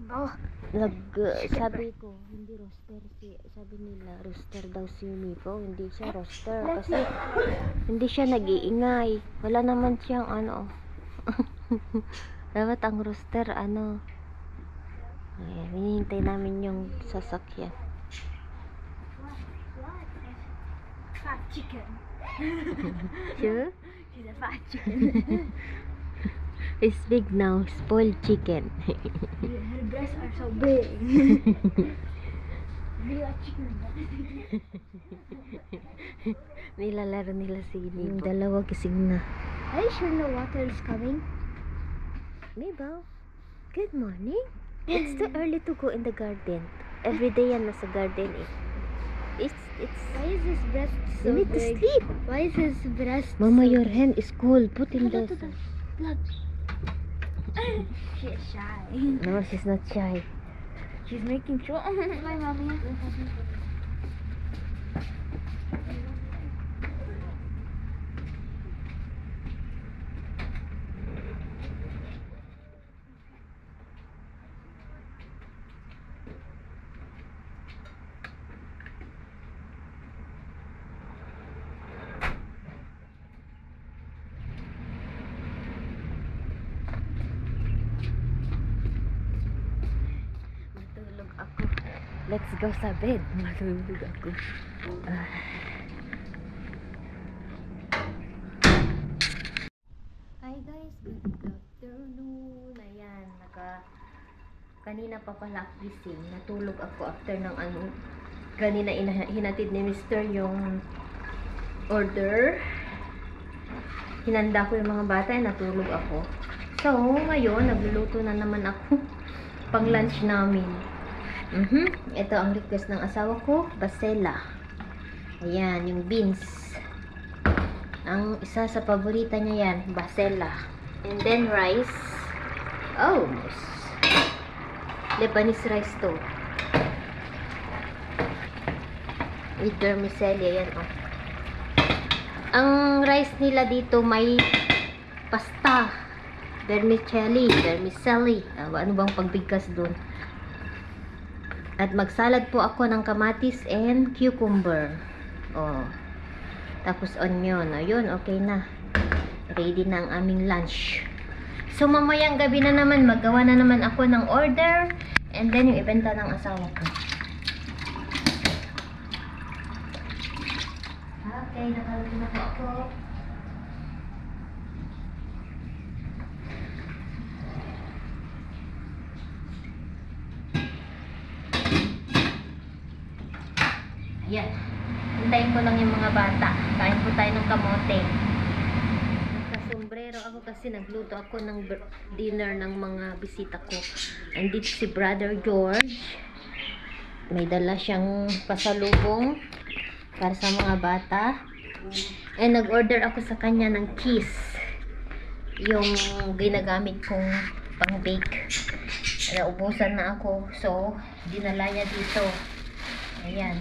Oh, sabi ko, hindi roaster sabi nila, roaster daw si Miko, hindi siya roaster kasi hindi siya nag-iingay. Wala naman siyang ano. Dapat ang roaster ano. Ayan, hinihintay namin yung sasakyan. Fat chicken. Sure? She's a fat chicken. It's big now, spoiled chicken. Her breasts are so big. Real chicken. Nilalaro nila si Miko. Dalawa gising na. Are you sure no water is coming? Mabel, good morning. It's too early to go in the garden. Every day yan nasa garden eh. It's Why is his breast so you need to big? sleep. Why is his breast Mama, so your hand is cold. Put in Look, the look, look. She's shy. No, she's not shy. She's making sure. My mommy. Matulog ako. Let's go sa bed. Matulog ako. Hi guys, good afternoon. Ayan, kanina pa pala ako gising. Natulog ako after ng ano. Kanina hinatid ni Mr. yung order. Hinanda ko yung mga bata, natulog ako. So, ngayon, nagluluto na naman ako pang lunch namin. Ito ang request ng asawa ko, basela. Ayan, yung beans. Ang isa sa paborita niya yan, basela. And then rice. Oh, Lebanese rice to. With vermicelli, ayan oh. Ang rice nila dito may pasta, vermicelli. Ano bang pagbigkas dun? At magsalad po ako ng kamatis and cucumber. Oh. Tapos onion. Ayun, okay na. Ready na ang aming lunch. So mamayang gabi na naman, maggawa na naman ako ng order. And then yung ibenta ng asawa ko. Okay, nakaluto na po ako. Ayan. Hintayin ko lang yung mga bata. Kain po tayo ng kamote. Nagkasombrero ako kasi nagluto ako ng dinner ng mga bisita ko. Andito si Brother George. May dala siyang pasalubong para sa mga bata. And nag-order ako sa kanya ng cheese. Yung ginagamit kong pang-bake. Naubusan na ako. So, dinala niya dito. Ayan.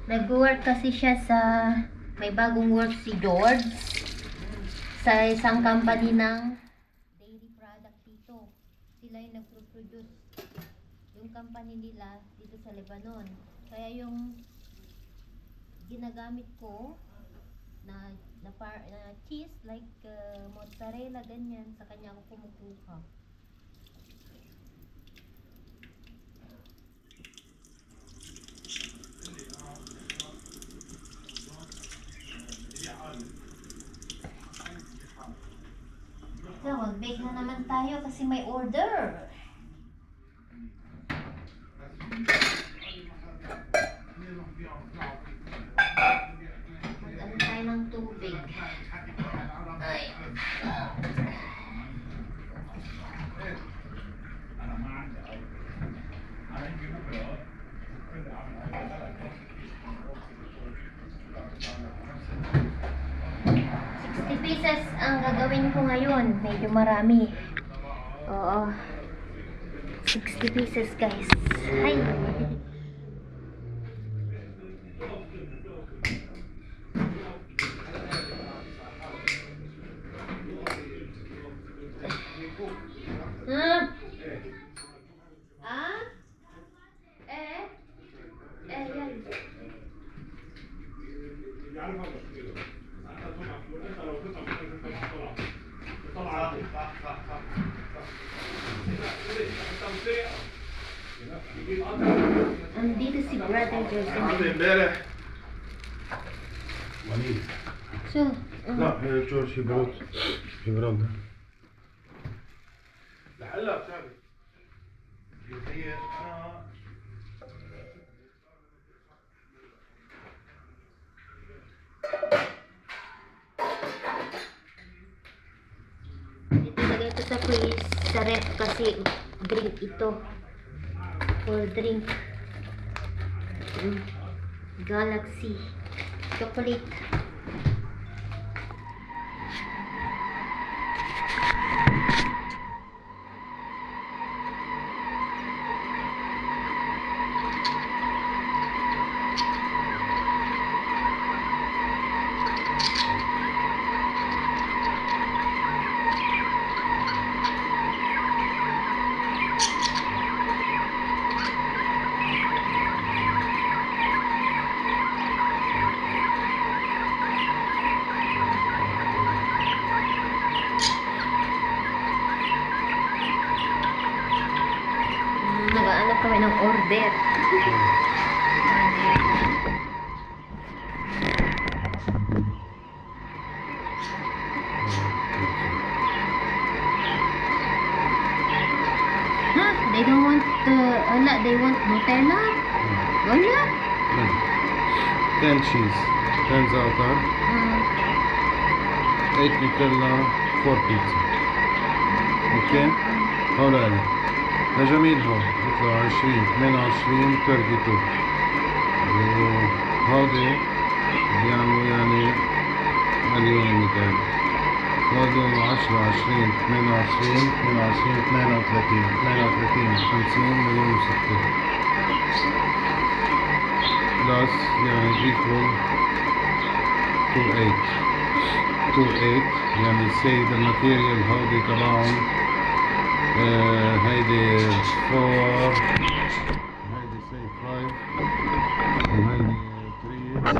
Nag-work kasi siya sa may bagong work si George sa isang company ng dairy product dito. Sila yung nagpo-produce yung company nila dito sa Lebanon. Kaya yung ginagamit ko na cheese like mozzarella ganyan sa kanya ako kumukuha. So, mag-bake na naman tayo kasi may order. Mag-ano tayo ng tubig. Ay. 60 pieces ang gagawin ko ngayon. Medyo marami. Oo. 60 pieces guys. Hi. Andito si Brother Jose. امبارح وليد So, لا هي جورج برود في بروندا لهلا بتعرف هي انا dito lagay ito sa freeze, sa ref kasi drink ito. For drink. Galaxy. Chocolate. Nag-ano kami ng order. Huh? They don't want they want Nutella? Wala? 10 cheese 10 za'atar 8 نوتيلا 4 بيتزا اوكي هولا لك ده جميل هون يطلع 20 28 32 وهودي بيعملوا يعني مليون ومئتين هودي 10 20 28 22 32 32 50 مليون و60 بلس يعني equal to 8 يعني say the material هودي تبعهم هيدي 4 هيدي say 5 وهيدي 3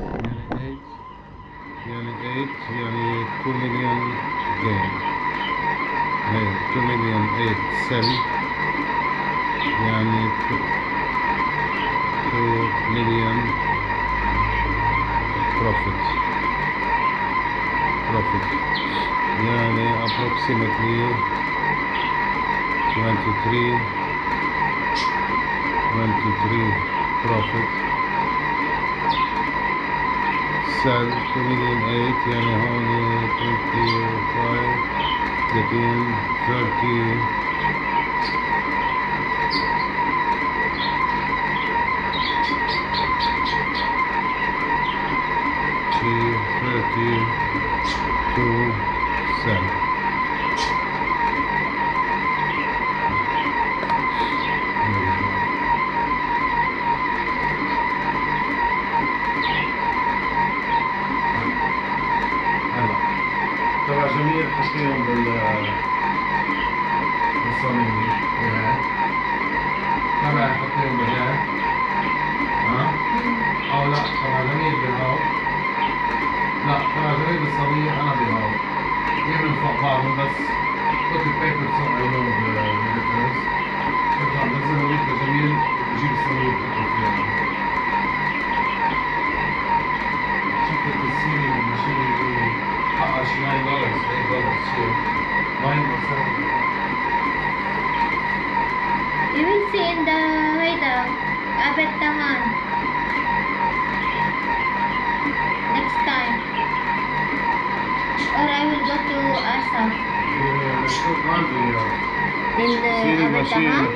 يعني 8 يعني 2 مليون game هي 2 مليون 8 sell يعني 2 مليون profit يعني approximately 23 profit sell 2 مليون 8 يعني هون 25 30 32 cents. طبعا جميل حكيهم بالصميمي طبعا حكيهم بالله او لا طبعا جميل بالهواء لا طبعا جميل بالصميم انا بالهواء من فوق بعضهم بس put the paper so I know the difference طبعا بنزل هويك جميل بجيب الصميم بحطه فيها شفت السيري الماشين حقها شي $9 $8 شيء 9 or 7 You will see in the Abetahan next time. Or I will go to Assam. In the سيري ماشين Abetahan?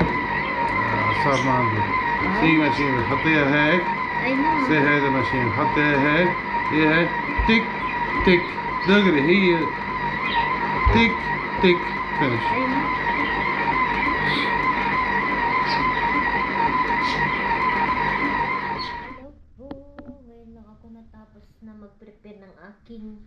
صار ما عندي سيري ماشين بتحطيها هيك I know. زي هيدا ماشين حطيها هيك هي هيك تك تك دغري هي تك تك فينش I know. aking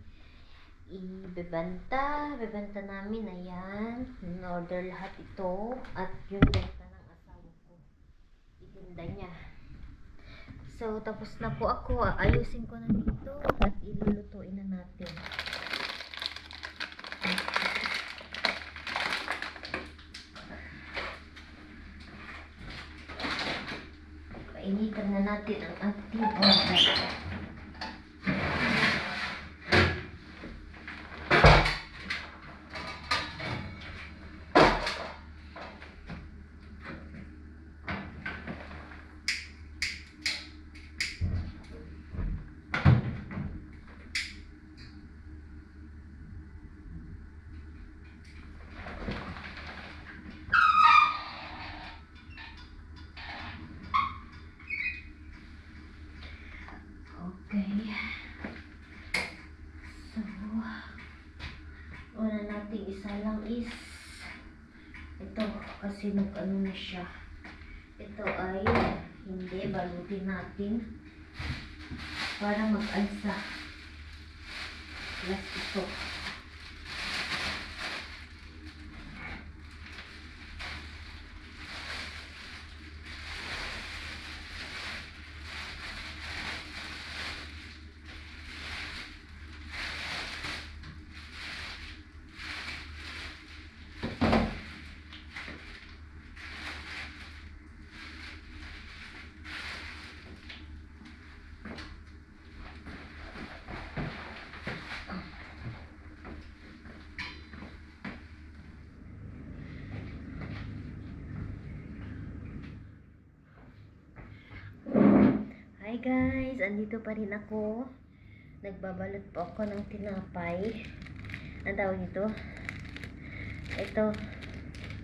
ibebenta. Bebenta namin, ayan. In-order lahat ito. At yung benta ng asawa ko. Itinda niya. So, tapos na po ako. Ayusin ko na dito at ilulutuin na natin. Painitan na natin ang ating order. Okay. So, una nating isa lang is ito kasi nag-ano na siya. Ito ay hindi, balutin natin para mag-alsa. Plus ito. Hi guys, andito pa rin ako. Nagbabalot po ako ng tinapay. Ang tawag ito? Ito,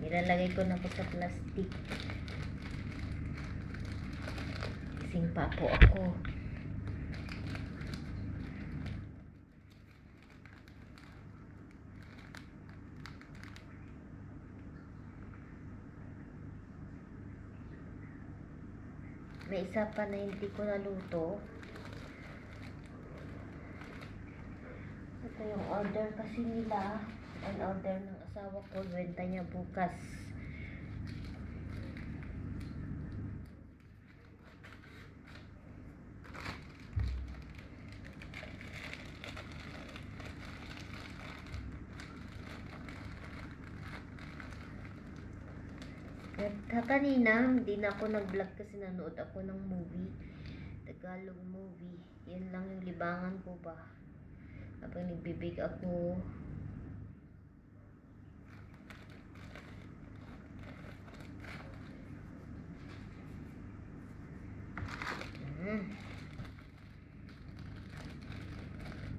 nilalagay ko na po sa plastic. Gising pa po ako. May isa pa na hindi ko naluto. Ito yung order kasi nila. Ang order ng asawa ko. Benta niya bukas. At kanina, hindi na ako nag-vlog kasi nanood ako ng movie. Tagalog movie. Yun lang yung libangan ko ba. Habang nagbibig ako.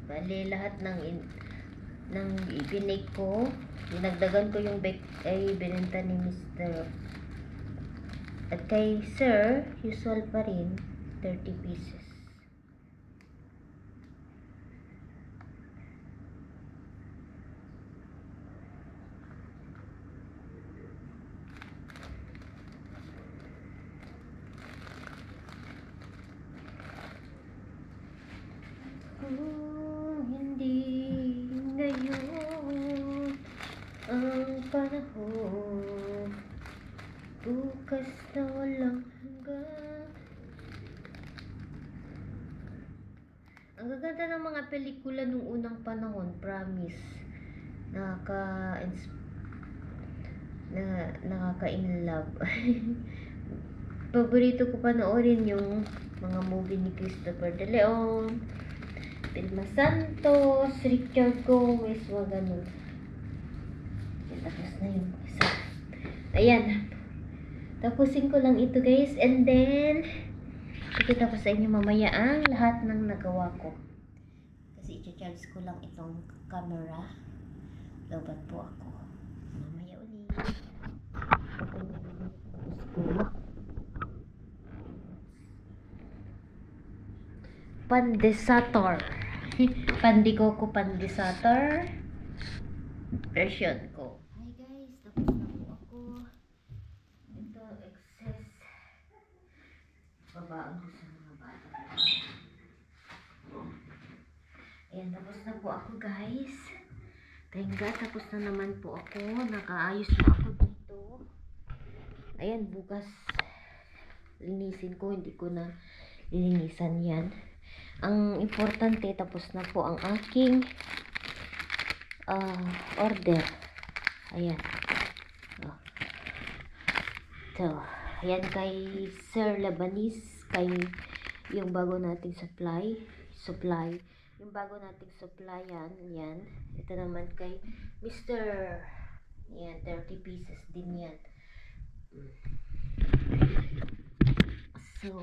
Bali, lahat ng ibinake ko. Dinagdagan ko yung bake ay binenta ni Mr. At kay Sir, usual pa rin, 30 pieces. Kung hindi ngayon ang panahon, bukas na walang hanggan. Ang gaganda ng mga pelikula nung unang panahon, promise. Nakaka-in-love. Paborito ko panoorin yung mga movie ni Christopher De Leon, Vilma Santos, Richard Gomez, mga ganun. Tapos na yung isa. Ayan. Tapusin ko lang ito guys. And then, ikita ko sa inyo mamaya ang lahat ng nagawa ko. Kasi i-charge ko lang itong camera. Lobat po ako. Mamaya ulit. Pandesator. Pandikoko pandesator. Version ko. Hi guys, tapos na po ako. Ito, excess. Babaan ko sa mga bata. Ayan, tapos na po ako guys. Thank God, tapos na naman po ako. Nakaayos na ako dito. Ayan, bukas linisin ko. Hindi ko na linisan yan. Ang importante, tapos na po ang aking order. Ayan. Oh. So, ayan kay Sir Labanis, kay yung bago nating supply. Yung bago nating supply yan. Ito naman kay Mr. Yan, 30 pieces din yan. So,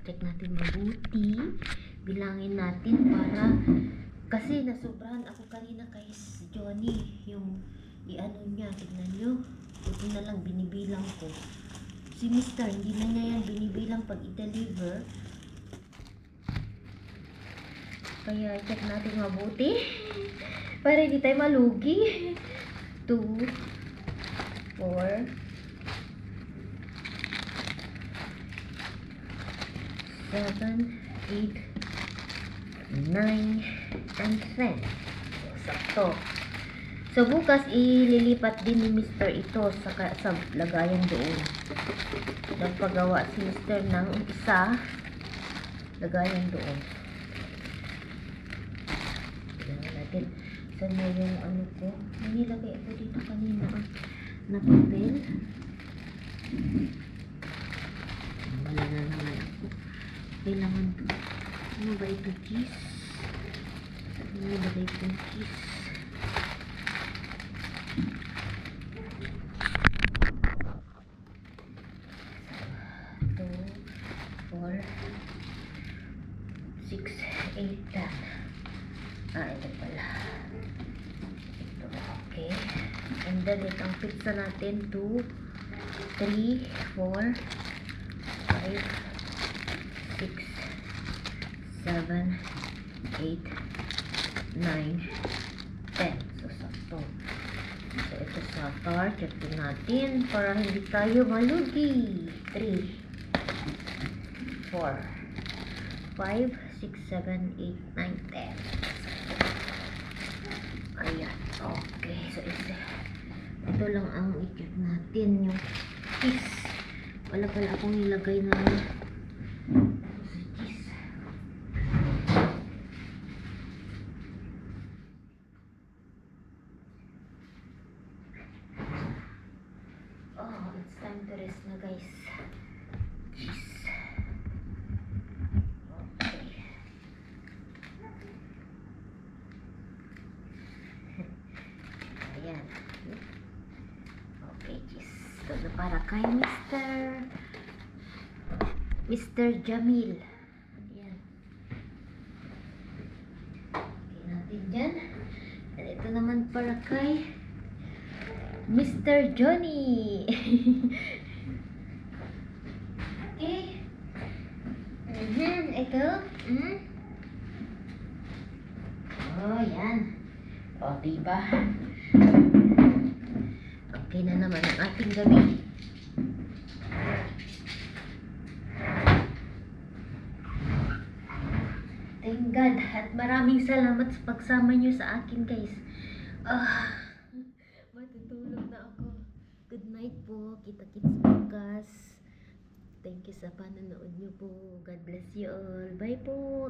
check natin mabuti. Bilangin natin para, kasi nasubrahan ako kanina kay Johnny. Yung i-ano niya, tignan nyo. Ito na lang binibilang ko. Si Mr. hindi na niya yan binibilang pag i-deliver. Kaya check natin mabuti para hindi tayo malugi. 2, 4, 7, 8, 9, and 10. Sakto. So bukas ililipat din ni Mr. ito sa lagayan doon. Nagpagawa si Mr. ng isa lagayan doon. Saan na yung ano ko? Nilagay ako dito kanina na papel. Wala na naman ako. Kailangan to. Ano ba ito? Cheese? Nilagay ko cheese. So, 2, 4, 6, 8, 10. Ito pala. Ito, okay. And then, itong pizza natin, 2, 3, 4, 5, 6, 7, 8, 9, 10. So, sakto. So, ito sa tar. Check din natin para hindi tayo malugi. 3, 4, 5, 6, 7, 8, 9, 10. Ayan. Okay. So, ito lang ang i-check natin. Yung cheese. Wala pala akong nilagay na cheese. Oh, it's time to rest na guys. Cheese. Ayan. Okay, cheese. Ito para kay Mr. Jamil. Ayan. Okay natin dyan. At ito naman para kay Mr. Johnny. Okay. Ito. Oh, yan. O, diba? Okay na naman ang ating gabi. Thank God. At maraming salamat sa pagsama nyo sa akin, guys. Matutulog na ako. Good night po. Kita-kits bukas. Thank you sa panonood nyo po. God bless you all. Bye po.